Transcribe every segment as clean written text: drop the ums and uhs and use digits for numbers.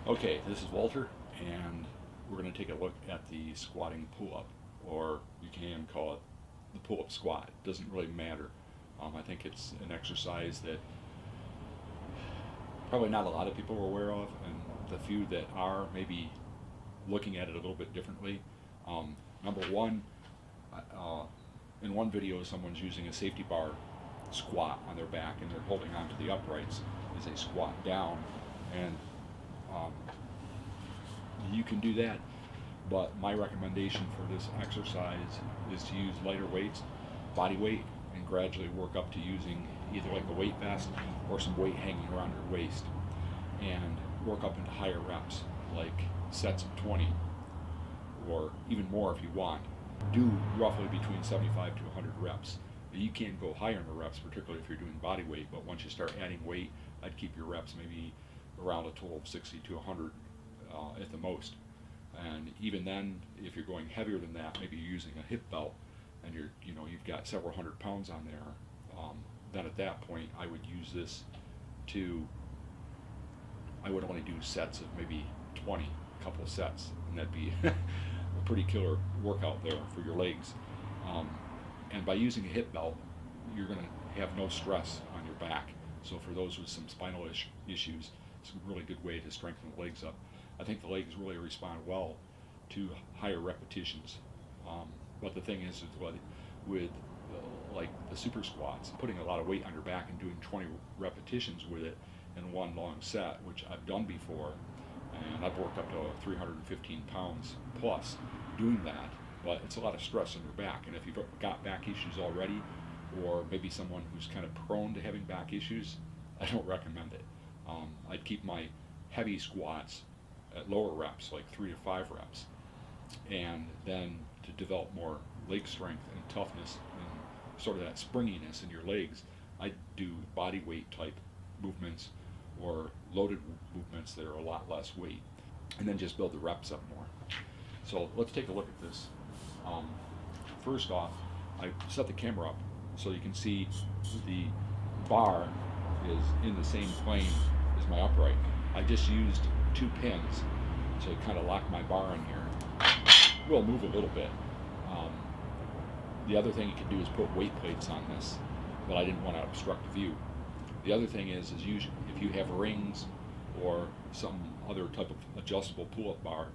Okay, this is Walter, and we're going to take a look at the squatting pull-up, or you can call it the pull-up squat. It doesn't really matter. I think it's an exercise that probably not a lot of people are aware of, and the few that are maybe looking at it a little bit differently. Number one, uh, in one video, someone's using a safety bar squat on their back, and they're holding onto the uprights as they squat down, and um, you can do that, but my recommendation for this exercise is to use lighter weights, body weight, and gradually work up to using either like a weight vest or some weight hanging around your waist, and work up into higher reps, like sets of 20, or even more if you want. Do roughly between 75 to 100 reps. You can't go higher in the reps, particularly if you're doing body weight, but once you start adding weight, I'd keep your reps maybe around a total of 60 to 100 at the most. And even then, if you're going heavier than that, maybe you're using a hip belt, and you've got several hundred pounds on there. Then at that point, I would use this to. I would only do sets of maybe 20, a couple of sets, and that'd be a pretty killer workout there for your legs. And by using a hip belt, you're going to have no stress on your back. So for those with some spinal issues, it's a really good way to strengthen the legs up. I think the legs really respond well to higher repetitions. But the thing is with like the super squats, putting a lot of weight on your back and doing 20 repetitions with it in one long set, which I've done before, and I've worked up to 315 pounds plus doing that, but it's a lot of stress on your back. And if you've got back issues already, or maybe someone who's kind of prone to having back issues, I don't recommend it. I'd keep my heavy squats at lower reps, like 3 to 5 reps, and then to develop more leg strength and toughness and sort of that springiness in your legs, I do body weight type movements or loaded movements that are a lot less weight, and then just build the reps up more. So let's take a look at this. First off, I set the camera up so you can see the bar is in the same plane as my upright. I just used 2 pins to kind of lock my bar in here. We'll move a little bit. The other thing you can do is put weight plates on this, but I didn't want to obstruct the view. The other thing is usually if you have rings or some other type of adjustable pull-up bar,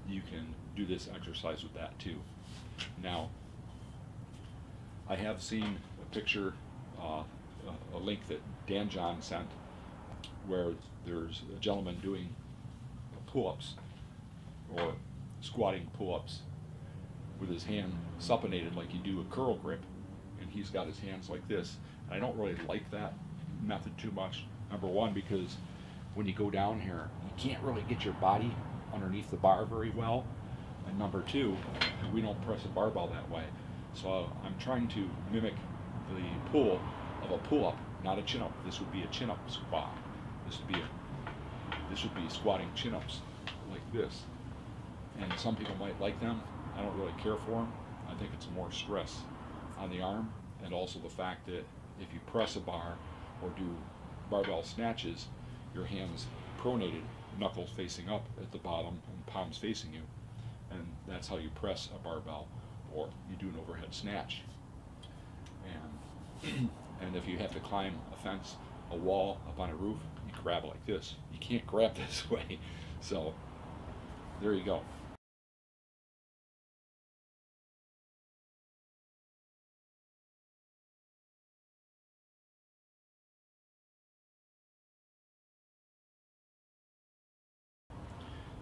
you can do this exercise with that too. Now, I have seen a picture, a link that Dan John sent, where there's a gentleman doing pull-ups or squatting pull-ups with his hand supinated like you do a curl grip, and he's got his hands like this. And I don't really like that method too much. Number one, because when you go down here, you can't really get your body underneath the bar very well. And number two, we don't press a barbell that way. So I'm trying to mimic the pull of a pull-up, not a chin-up. This would be a chin-up squat. This would be squatting chin-ups like this. And some people might like them. I don't really care for them. I think it's more stress on the arm, and also the fact that if you press a bar or do barbell snatches, your hands pronated, knuckles facing up at the bottom and palms facing you, and that's how you press a barbell, or you do an overhead snatch. And if you have to climb a fence, a wall, up on a roof, you grab like this. You can't grab this way. So there you go.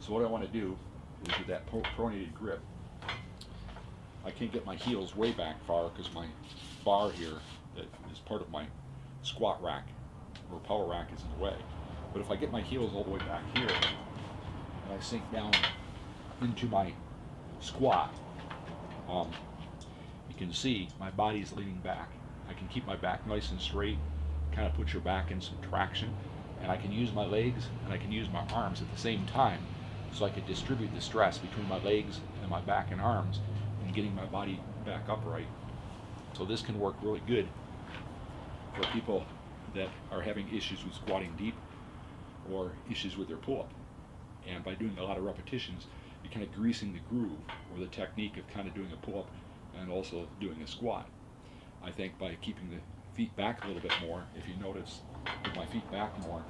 So what I want to do is with that pronated grip, I can't get my heels way back far because my bar here that is part of my squat rack or power rack is in the way. But if I get my heels all the way back here and I sink down into my squat, you can see my body's leaning back. I can keep my back nice and straight, kind of put your back in some traction, and I can use my legs and I can use my arms at the same time, so I could distribute the stress between my legs and my back and arms and getting my body back upright. So this can work really good for people that are having issues with squatting deep or issues with their pull-up. And by doing a lot of repetitions, you're kind of greasing the groove, or the technique of kind of doing a pull-up and also doing a squat. I think by keeping the feet back a little bit more, if you notice, with my feet back more,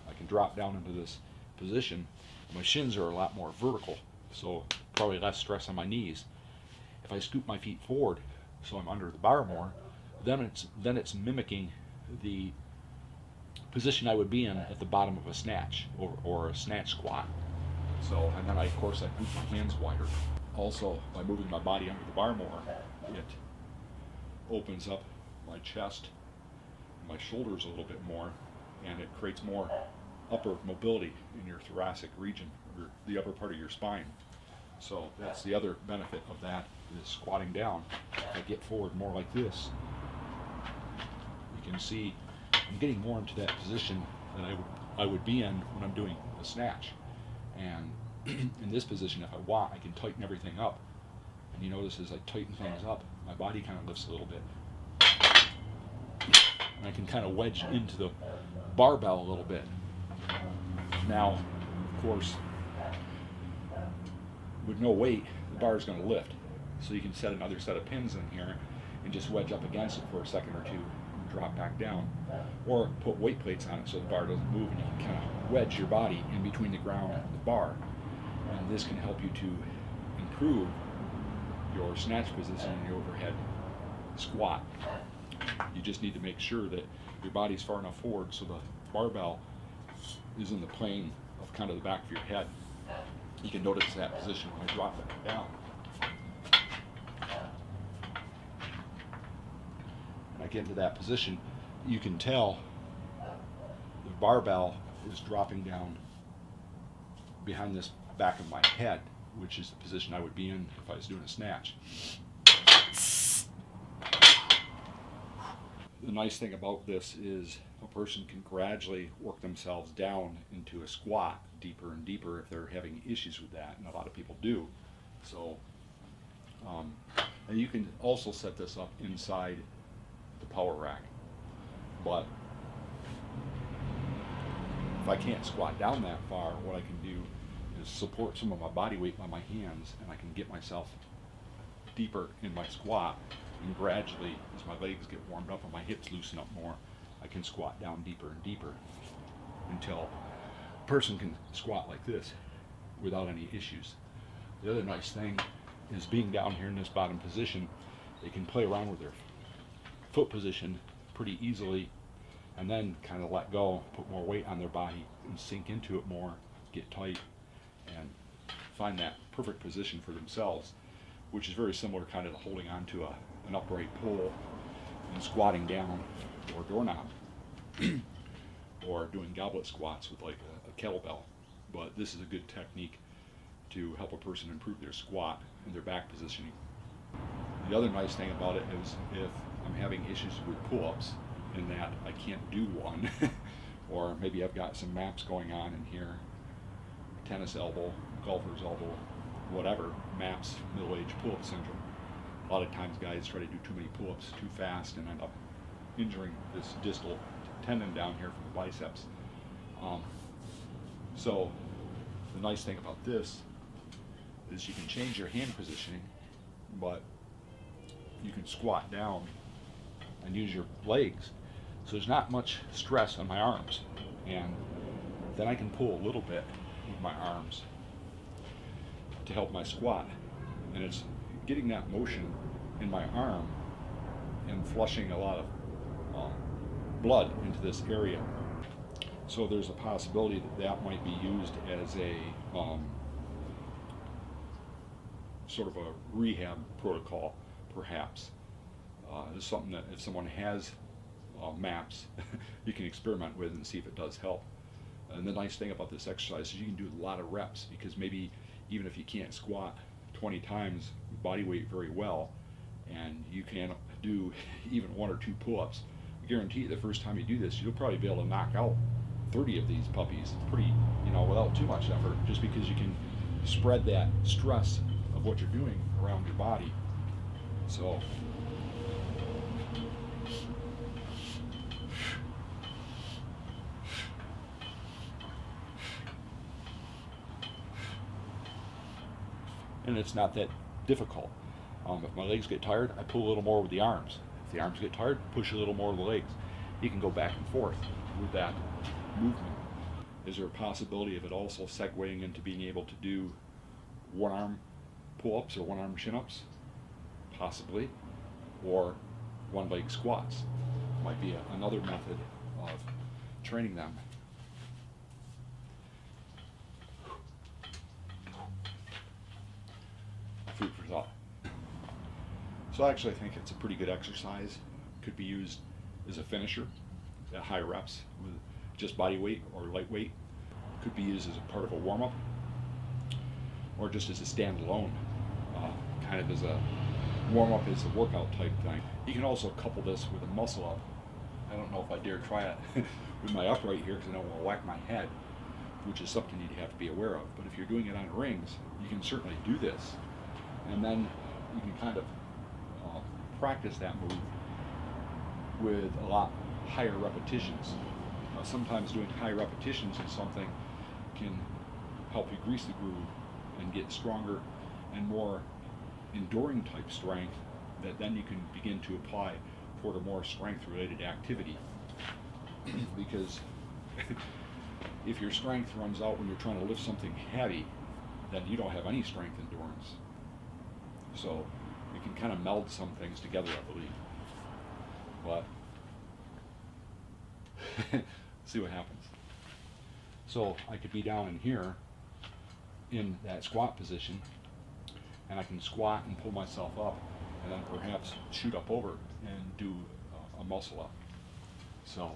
I can drop down into this position. My shins are a lot more vertical, so probably less stress on my knees. If I scoop my feet forward, so I'm under the bar more, then it's mimicking the position I would be in at the bottom of a snatch or a snatch squat. So, and then of course I move my hands wider. Also, by moving my body under the bar more, it opens up my chest, my shoulders a little bit more, and it creates more upper mobility in your thoracic region, or the upper part of your spine. So that's the other benefit of that, is squatting down. If I get forward more like this, you can see I'm getting more into that position than I would be in when I'm doing a snatch. And in this position, if I want, I can tighten everything up. And you notice as I tighten things up, my body kind of lifts a little bit. And I can kind of wedge into the barbell a little bit. Now, of course, with no weight, the bar is going to lift. So you can set another set of pins in here and just wedge up against it for a second or two and drop back down. Or put weight plates on it so the bar doesn't move, and you can kind of wedge your body in between the ground and the bar. And this can help you to improve your snatch position in your overhead squat. You just need to make sure that your body's far enough forward so the barbell is in the plane of kind of the back of your head. You can notice that position when I drop it down. When I get into that position, you can tell the barbell is dropping down behind this back of my head, which is the position I would be in if I was doing a snatch. The nice thing about this is a person can gradually work themselves down into a squat deeper and deeper if they're having issues with that, and a lot of people do. So, and you can also set this up inside the power rack. But if I can't squat down that far, what I can do is support some of my body weight by my hands, and I can get myself deeper in my squat, and gradually, as my legs get warmed up and my hips loosen up more, I can squat down deeper and deeper until a person can squat like this without any issues. The other nice thing is being down here in this bottom position, they can play around with their foot position pretty easily, and then kind of let go, put more weight on their body and sink into it more, get tight, and find that perfect position for themselves, which is very similar kind of to holding on to an upright pole and squatting down, or doorknob, or doing goblet squats with like a kettlebell. But this is a good technique to help a person improve their squat and their back positioning. The other nice thing about it is if I'm having issues with pull-ups in that I can't do one, or maybe I've got some maps going on in here, tennis elbow, golfer's elbow, whatever, maps, middle-age pull-up syndrome. A lot of times guys try to do too many pull-ups too fast and end up injuring this distal tendon down here from the biceps. So the nice thing about this is you can change your hand positioning, but you can squat down and use your legs. So there's not much stress on my arms, and then I can pull a little bit with my arms to help my squat. And it's getting that motion in my arm and flushing a lot of blood into this area. So there's a possibility that that might be used as a sort of a rehab protocol, perhaps. It's something that if someone has maps, you can experiment with and see if it does help. And the nice thing about this exercise is you can do a lot of reps, because maybe even if you can't squat 20 times with body weight very well, and you can do even 1 or 2 pull-ups, I guarantee you the first time you do this, you'll probably be able to knock out 30 of these puppies pretty, without too much effort, just because you can spread that stress of what you're doing around your body. So and it's not that difficult. If my legs get tired, I pull a little more with the arms. If the arms get tired, push a little more with the legs. You can go back and forth with that movement. Is there a possibility of it also segueing into being able to do one-arm pull-ups or one-arm chin-ups? Possibly. Or one-leg squats. Might be another method of training them. Food for thought. So I actually think it's a pretty good exercise. Could be used as a finisher at high reps with just body weight or lightweight. Could be used as a part of a warm-up, or just as a standalone, kind of as a warm-up, as a workout type thing. You can also couple this with a muscle up. I don't know if I dare try it with my upright here because I don't want to whack my head, which is something you have to be aware of. But if you're doing it on rings, you can certainly do this, and then you can kind of practice that move with a lot higher repetitions. Sometimes doing high repetitions in something can help you grease the groove and get stronger and more enduring type strength that then you can begin to apply toward a more strength related activity. Because if your strength runs out when you're trying to lift something heavy, then you don't have any strength endurance. So you can kind of meld some things together, I believe. But see what happens. So I could be down in here in that squat position, and I can squat and pull myself up, and then perhaps shoot up over and do a muscle up. So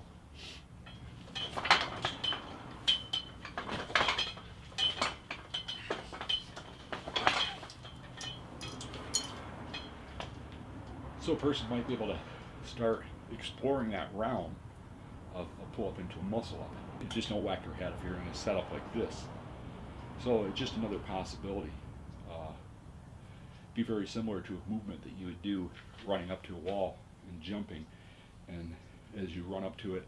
a person might be able to start exploring that realm of a pull up into a muscle up. Just don't whack your head if you're in a setup like this. So it's just another possibility. Be very similar to a movement that you would do running up to a wall and jumping, and as you run up to it,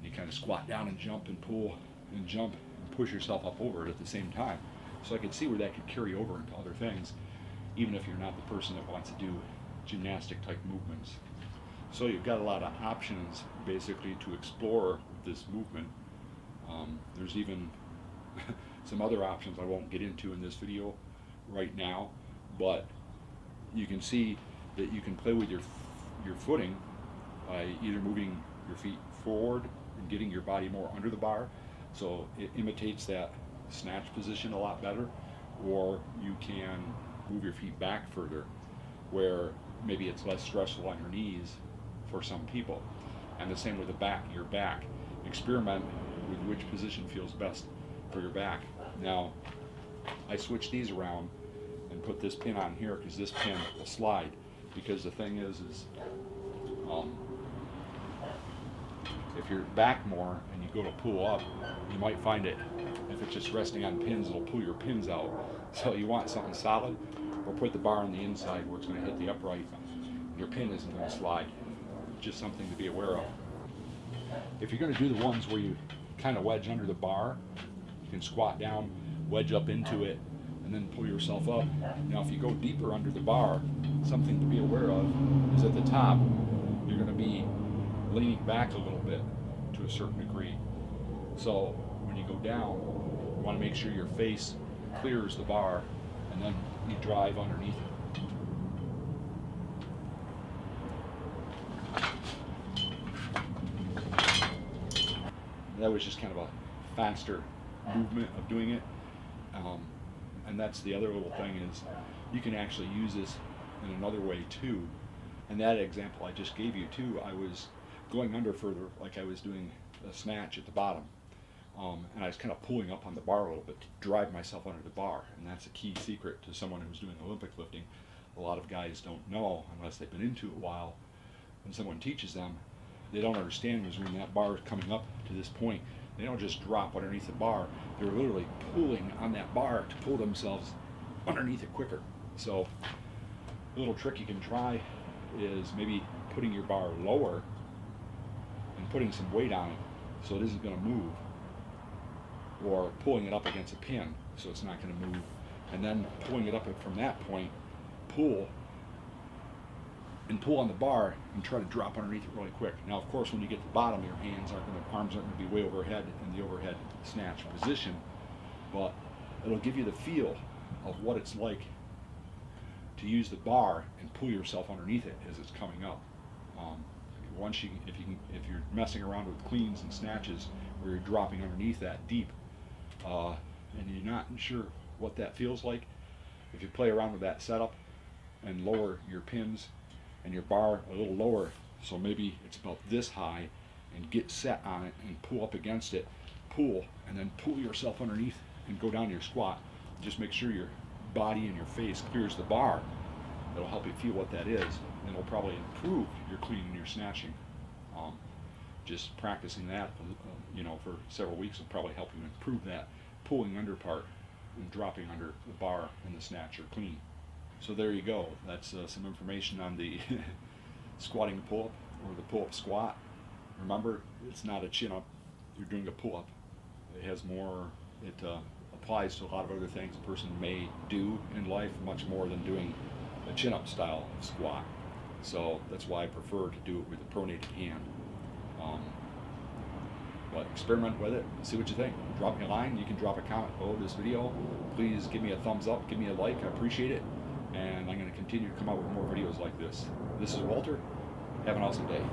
you kind of squat down and jump and pull and jump and push yourself up over it at the same time. So I could see where that could carry over into other things, even if you're not the person that wants to do gymnastic type movements. So you've got a lot of options basically to explore with this movement. There's even some other options I won't get into in this video right now, but you can see that you can play with your footing by either moving your feet forward and getting your body more under the bar, so it imitates that snatch position a lot better, or you can move your feet back further where maybe it's less stressful on your knees for some people. And the same with the back, your back. Experiment with which position feels best for your back. Now, I switched these around and put this pin on here because this pin will slide. Because the thing is if you're back more and you go to pull up, you might find it, if it's just resting on pins, it'll pull your pins out. So you want something solid, or put the bar on the inside where it's going to hit the upright. Your pin isn't going to slide. Just something to be aware of. If you're going to do the ones where you kind of wedge under the bar, you can squat down, wedge up into it, and then pull yourself up. Now if you go deeper under the bar, something to be aware of is at the top, you're going to be leaning back a little bit to a certain degree. So when you go down, you want to make sure your face clears the bar, and then you drive underneath it. That was just kind of a faster movement of doing it. And that's the other little thing, is you can actually use this in another way too. And that example I just gave you too, I was going under further, like I was doing a snatch at the bottom. And I was kind of pulling up on the bar a little bit to drive myself under the bar. And that's a key secret to someone who's doing Olympic lifting. A lot of guys don't know, unless they've been into it a while, when someone teaches them, they don't understand is when that bar is coming up to this point, they don't just drop underneath the bar, they're literally pulling on that bar to pull themselves underneath it quicker. So a little trick you can try is maybe putting your bar lower and putting some weight on it so it isn't going to move, or pulling it up against a pin so it's not going to move and then pulling it up from that point, pull on the bar and try to drop underneath it really quick. Now, of course, when you get to the bottom, your arms aren't going to be way overhead in the overhead snatch position, but it'll give you the feel of what it's like to use the bar and pull yourself underneath it as it's coming up. If you're messing around with cleans and snatches where you're dropping underneath that deep, and you're not sure what that feels like, if you play around with that setup and lower your pins and your bar a little lower, so maybe it's about this high, and get set on it and pull up against it, pull, and then pull yourself underneath and go down to your squat. Just make sure your body and your face clears the bar. It'll help you feel what that is, and it'll probably improve your clean and your snatching. Just practicing that, for several weeks will probably help you improve that pulling under part and dropping under the bar in the snatch or clean. So there you go. That's some information on the squatting pull-up or the pull-up squat. Remember, it's not a chin-up. You're doing a pull-up. It has more. It applies to a lot of other things a person may do in life, much more than doing a chin-up style of squat. So that's why I prefer to do it with a pronated hand. But experiment with it, see what you think. Drop me a line. You can drop a comment below this video. Please give me a thumbs up, give me a like. I appreciate it. And I'm going to continue to come out with more videos like this. This is Walter. Have an awesome day.